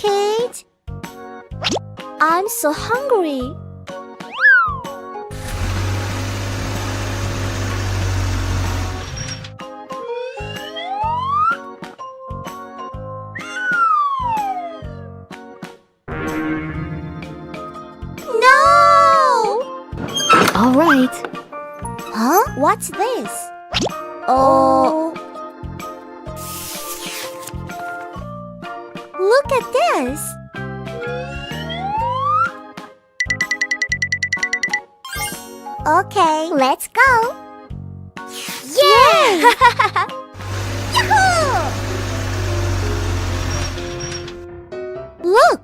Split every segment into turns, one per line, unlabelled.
kid. I'm so hungry. No!
All right.
Huh? What's this? Oh. Look at this. Okay, let's go. Yay! Yahoo! Look.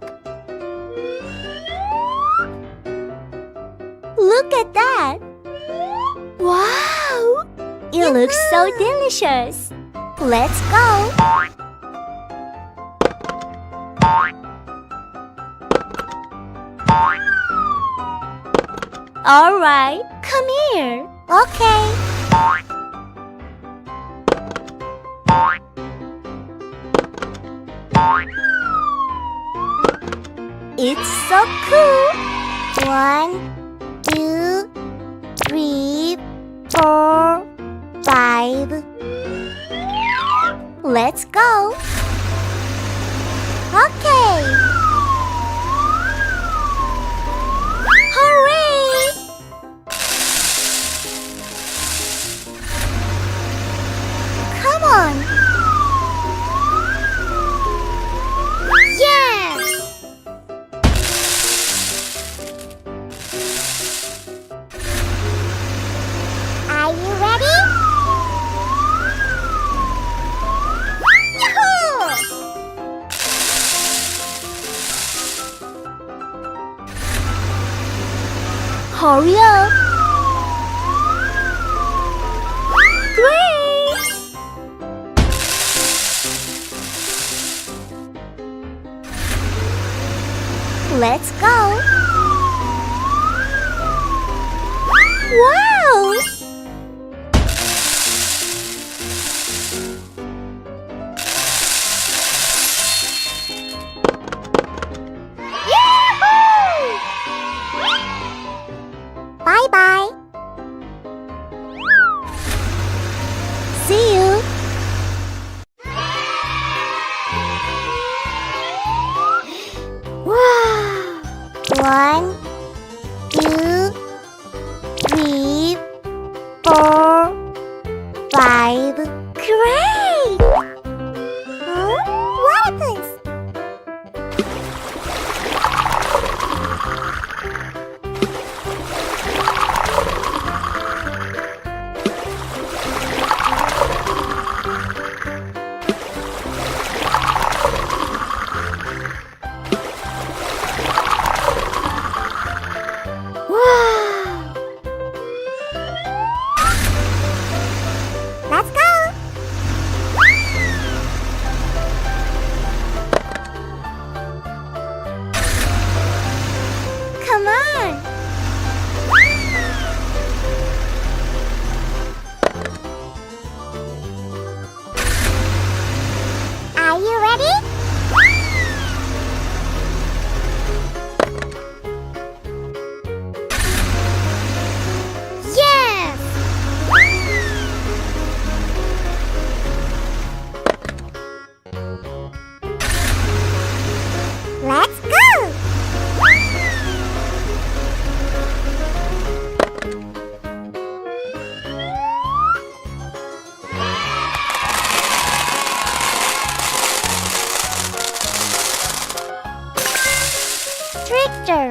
Look at that. Wow! It looks so delicious. Let's go. All right, come here. Okay. It's so cool. 1, 2, 3, 4, 5. Let's go. Okay. Hooray! Come on. Yes! Are you ready? Yahoo! Hurry up! Great! Let's go! Wow! Yahoo! Bye-bye. See you. Wow! 1, 2, 3, 4, 5. Great! Huh? What is this? Wow! Let's go! Come on! Are you ready? Yes! Let's go! Tractor,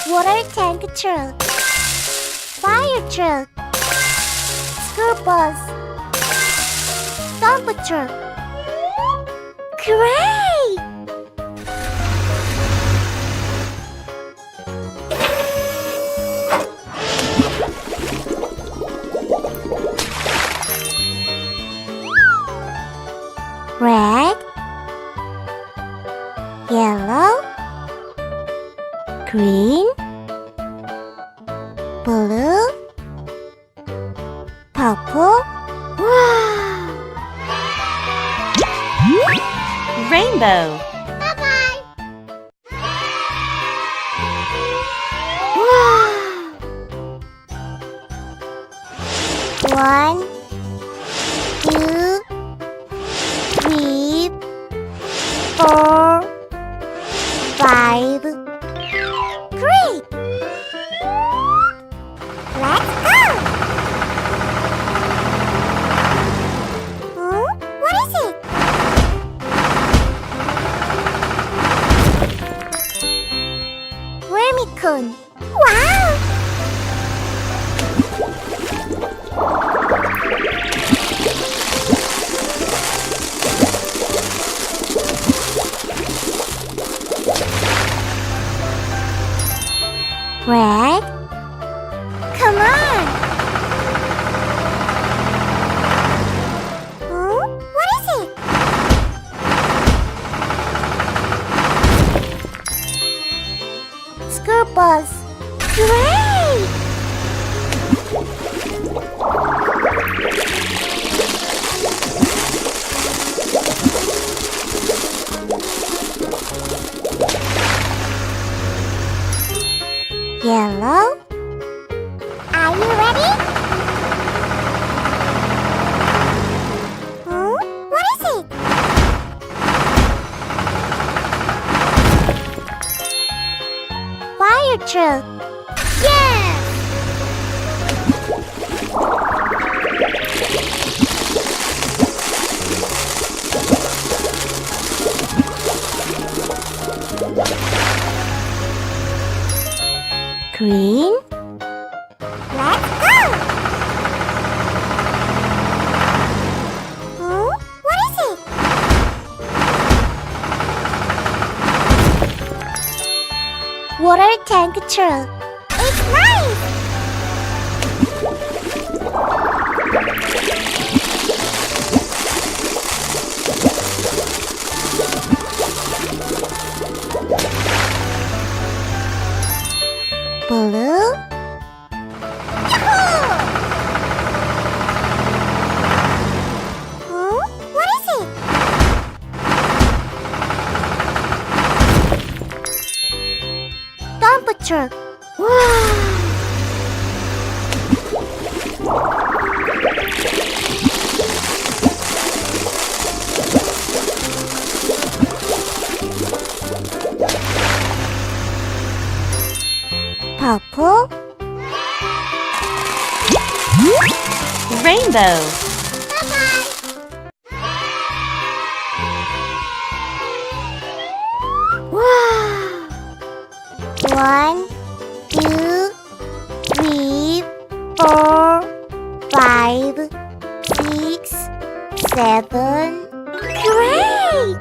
water tank truck, fire truck, school bus, dump truck. Great! Red, yellow, green, blue, purple. Wow!
Rainbow.
truck. Yes! Green. Let's go! Huh? What is it? Water tank truck. It's nice! Blue. Yahoo! Huh? What is it? Dump truck. Wow! Purple.
Rainbow.
Bye-bye. Wow! 1, 2, 3, 4, 5, 6, 7. Great!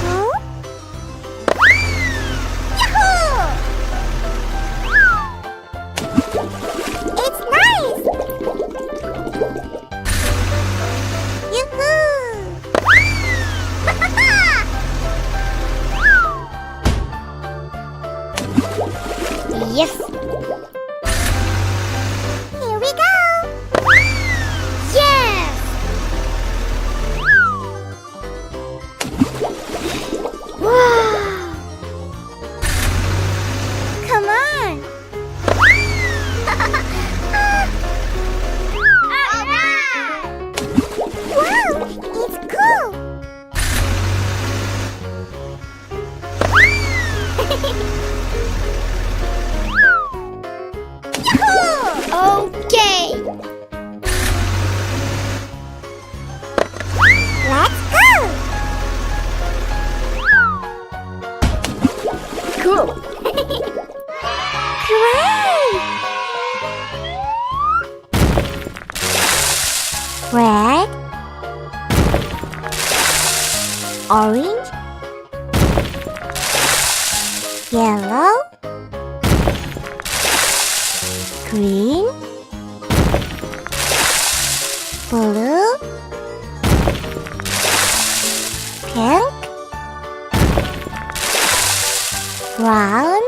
Huh? Yahoo! It's nice! Yoo-hoo! Yes! Here we go! Yes! Wow! Come on! Wow! It's cool! Yahoo! Okay! Let's go! Cool! Great! Red, orange, yellow, green, blue, pink, brown,